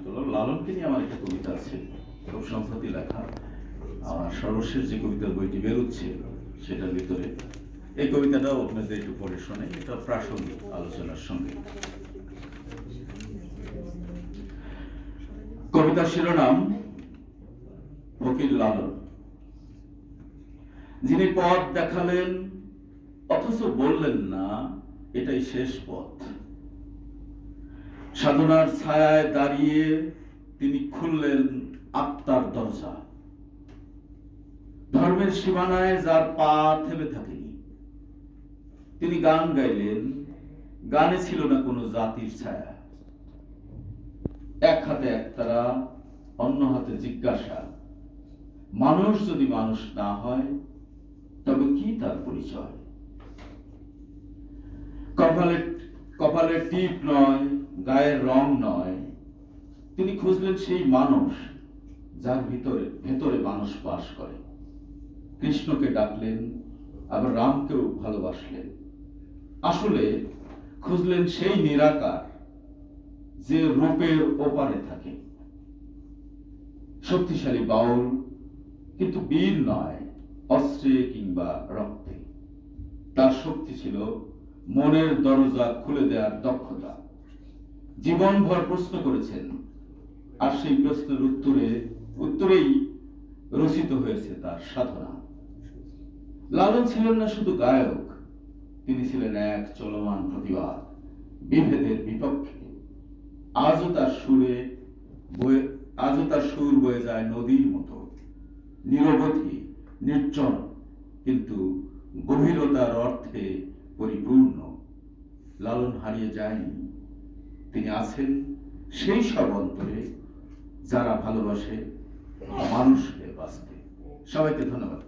প্রকাশিত হলো। লালনকে নিয়ে আমার একটা কবিতা আছে, খুব সম্প্রতি লেখা। আমার সর্বশেষ যে কবিতার বইটি বেরোচ্ছে সেটার ভিতরে এই কবিতাটাও আপনাদের একটু পড়ে শোনে, এটা প্রাসঙ্গিক আলোচনার সঙ্গে। কবিতার শিরোনাম ফকির লালন। যিনি পথ দেখালেন অথচ বললেন না এটাই শেষ পথ, সাধনার ছায়ায় দাঁড়িয়ে তিনি খুললেন আত্মার দরজা। ধর্মের সীমানায় যার পা থেমে থাকেনি, তিনি গান গাইলেন, গানে ছিল না কোনো জাতির ছায়া। এক হাতে একতারা, অন্য হাতে জিজ্ঞাসা, মানুষ যদি মানুষ না হয় তবে কি তার পরিচয়? কপালে টিপ নয়, গায়ের রং নয়, তিনি খুঁজলেন সেই মানুষ যার ভেতরে মানুষ বাস করে। কৃষ্ণকে ডাকলেন, আবার রামকেও ভালোবাসলেন। আসলে খুঁজলেন সেই নিরাকার যে রূপের ওপারে থাকে। শক্তিশালী বাউল, কিন্তু বীর নয় অস্ত্রে কিংবা রক্তে। তার শক্তি ছিল মনের দরজা খুলে দেওয়ার দক্ষতা। জীবনভর প্রশ্ন করেছেন, আর সেই প্রশ্নের উত্তরেই রচিত হয়েছে তার সাধনা। লালন ছিলেন না শুধু গায়ক, তিনি ছিলেন এক চলমান প্রতিবাদ বিভেদের বিপক্ষে। আজও তার সুর বয়ে যায় নদীর মতো, নিরবধি, নির্জন, কিন্তু গভীরতার অর্থে পরিপূর্ণ। লালন হারিয়ে যায়নি, তিনি আছেন সেই সব অন্তরে যারা ভালোবাসে মানুষকে বাঁচতে। সবাইকে ধন্যবাদ।